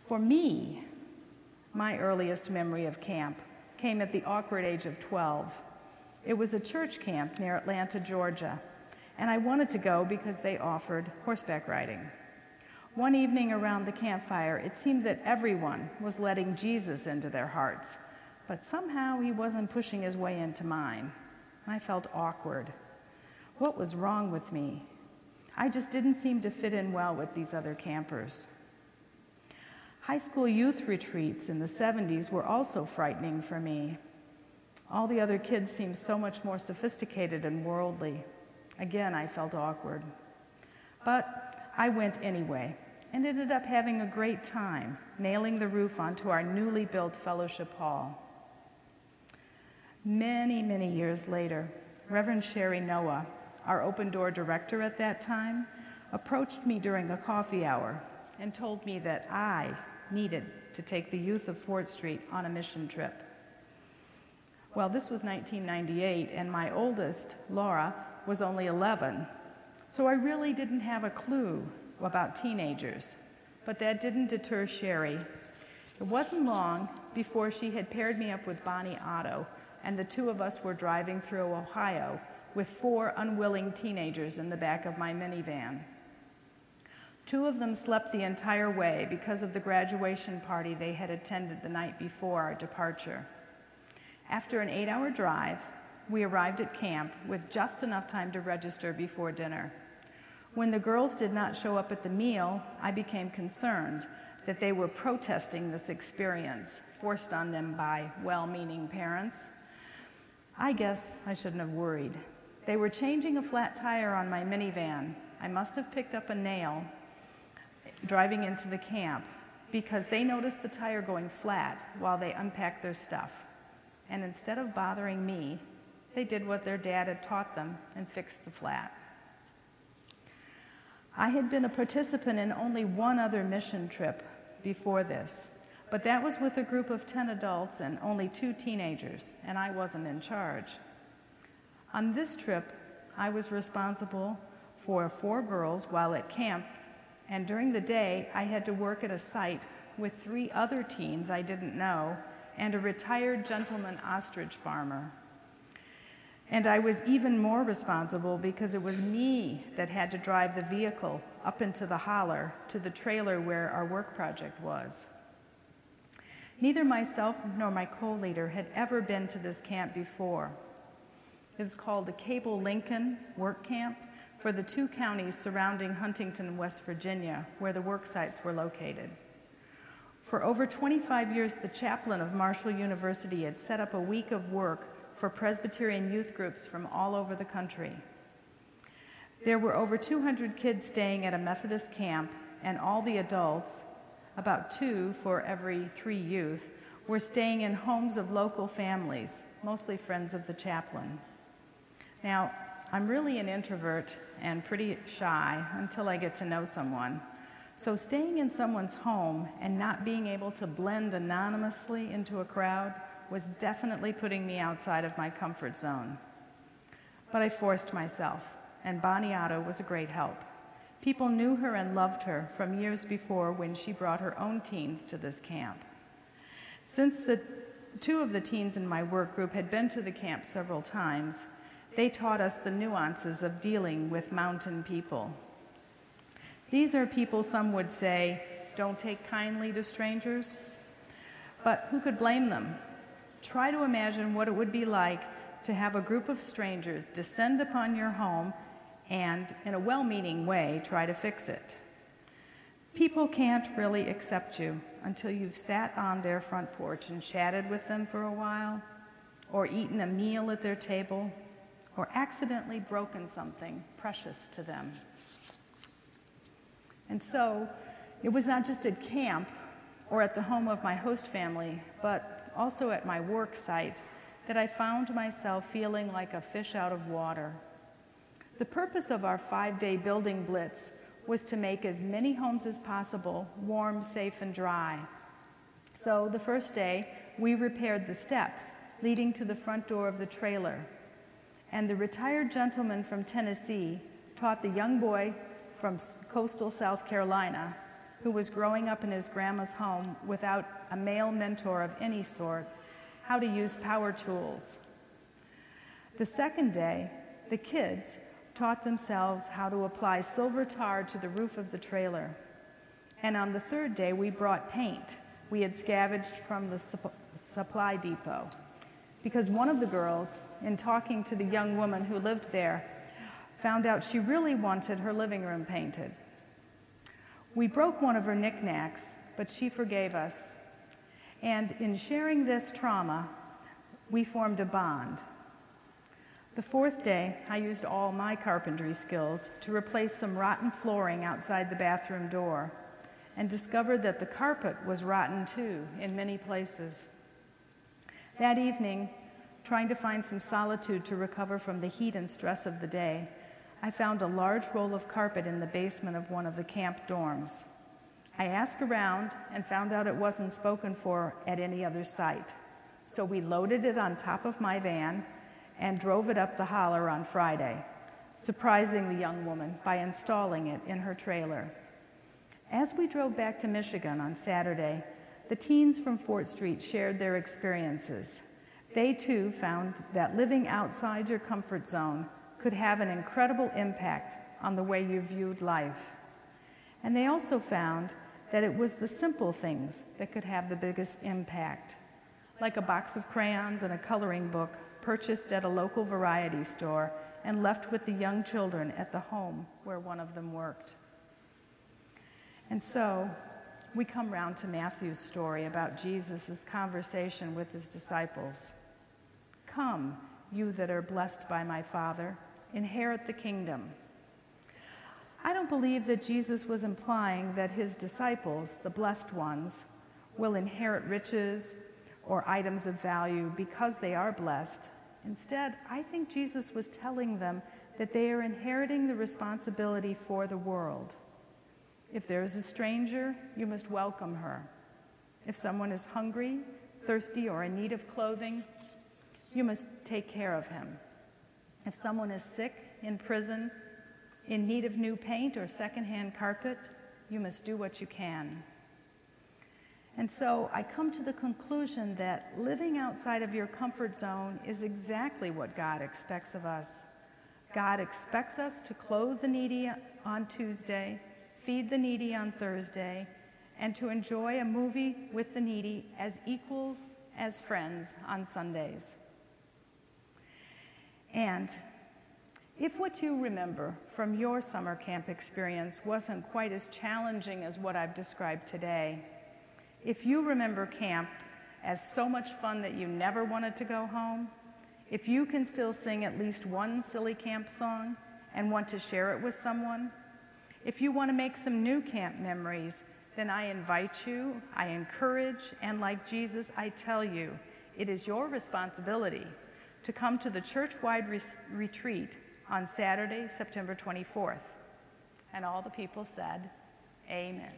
For me, my earliest memory of camp came at the awkward age of 12. It was a church camp near Atlanta, Georgia, and I wanted to go because they offered horseback riding. One evening around the campfire, it seemed that everyone was letting Jesus into their hearts, but somehow he wasn't pushing his way into mine. I felt awkward. What was wrong with me? I just didn't seem to fit in well with these other campers. High school youth retreats in the 70s were also frightening for me. All the other kids seemed so much more sophisticated and worldly. Again, I felt awkward. But I went anyway and ended up having a great time, nailing the roof onto our newly built fellowship hall. Many, many years later, Reverend Sherry Noah, our open door director at that time, approached me during a coffee hour and told me that I needed to take the youth of Fort Street on a mission trip. Well, this was 1998, and my oldest, Laura, was only 11, so I really didn't have a clue about teenagers, but that didn't deter Sherry. It wasn't long before she had paired me up with Bonnie Otto, and the two of us were driving through Ohio with 4 unwilling teenagers in the back of my minivan. 2 of them slept the entire way because of the graduation party they had attended the night before our departure. After an 8-hour drive, we arrived at camp with just enough time to register before dinner. When the girls did not show up at the meal, I became concerned that they were protesting this experience forced on them by well-meaning parents. I guess I shouldn't have worried. They were changing a flat tire on my minivan. I must have picked up a nail driving into the camp because they noticed the tire going flat while they unpacked their stuff. And instead of bothering me, they did what their dad had taught them and fixed the flat. I had been a participant in only one other mission trip before this, but that was with a group of 10 adults and only 2 teenagers, and I wasn't in charge. On this trip, I was responsible for 4 girls while at camp, and during the day, I had to work at a site with 3 other teens I didn't know and a retired gentleman ostrich farmer. And I was even more responsible because it was me that had to drive the vehicle up into the holler to the trailer where our work project was. Neither myself nor my co-leader had ever been to this camp before. It was called the Cable Lincoln Work Camp for the 2 counties surrounding Huntington, West Virginia, where the work sites were located. For over 25 years, the chaplain of Marshall University had set up a week of work for Presbyterian youth groups from all over the country. There were over 200 kids staying at a Methodist camp, and all the adults, about 2 for every 3 youth, were staying in homes of local families, mostly friends of the chaplain. Now, I'm really an introvert and pretty shy until I get to know someone. So staying in someone's home and not being able to blend anonymously into a crowd was definitely putting me outside of my comfort zone. But I forced myself, and Bonnie Otto was a great help. People knew her and loved her from years before when she brought her own teens to this camp. Since the 2 of the teens in my work group had been to the camp several times, they taught us the nuances of dealing with mountain people. These are people some would say don't take kindly to strangers, but who could blame them? Try to imagine what it would be like to have a group of strangers descend upon your home and, in a well-meaning way, try to fix it. People can't really accept you until you've sat on their front porch and chatted with them for a while, or eaten a meal at their table, or accidentally broken something precious to them. And so, it was not just at camp or at the home of my host family, but also at my work site that I found myself feeling like a fish out of water. The purpose of our 5-day building blitz was to make as many homes as possible warm, safe, and dry. So the first day, we repaired the steps leading to the front door of the trailer. And the retired gentleman from Tennessee taught the young boy from coastal South Carolina who was growing up in his grandma's home without a male mentor of any sort, how to use power tools. The second day, the kids taught themselves how to apply silver tar to the roof of the trailer. And on the third day, we brought paint we had scavenged from the supply depot, because one of the girls, in talking to the young woman who lived there, found out she really wanted her living room painted. We broke one of her knickknacks, but she forgave us. And in sharing this trauma, we formed a bond. The fourth day, I used all my carpentry skills to replace some rotten flooring outside the bathroom door, and discovered that the carpet was rotten too in many places. That evening, trying to find some solitude to recover from the heat and stress of the day, I found a large roll of carpet in the basement of one of the camp dorms. I asked around and found out it wasn't spoken for at any other site. So we loaded it on top of my van and drove it up the holler on Friday, surprising the young woman by installing it in her trailer. As we drove back to Michigan on Saturday, the teens from Fort Street shared their experiences. They too found that living outside your comfort zone could have an incredible impact on the way you viewed life. And they also found that it was the simple things that could have the biggest impact, like a box of crayons and a coloring book purchased at a local variety store and left with the young children at the home where one of them worked. And so, we come round to Matthew's story about Jesus' conversation with his disciples. Come, you that are blessed by my Father, inherit the kingdom. I don't believe that Jesus was implying that his disciples, the blessed ones, will inherit riches or items of value because they are blessed. Instead, I think Jesus was telling them that they are inheriting the responsibility for the world. If there is a stranger, you must welcome her. If someone is hungry, thirsty, or in need of clothing, you must take care of him. If someone is sick, in prison, in need of new paint or secondhand carpet, you must do what you can. And so I come to the conclusion that living outside of your comfort zone is exactly what God expects of us. God expects us to clothe the needy on Tuesday, feed the needy on Thursday, and to enjoy a movie with the needy as equals, as friends on Sundays. And if what you remember from your summer camp experience wasn't quite as challenging as what I've described today, if you remember camp as so much fun that you never wanted to go home, if you can still sing at least one silly camp song and want to share it with someone, if you want to make some new camp memories, then I invite you, I encourage, and like Jesus, I tell you, it is your responsibility to come to the church-wide retreat on Saturday, September 24th. And all the people said, amen.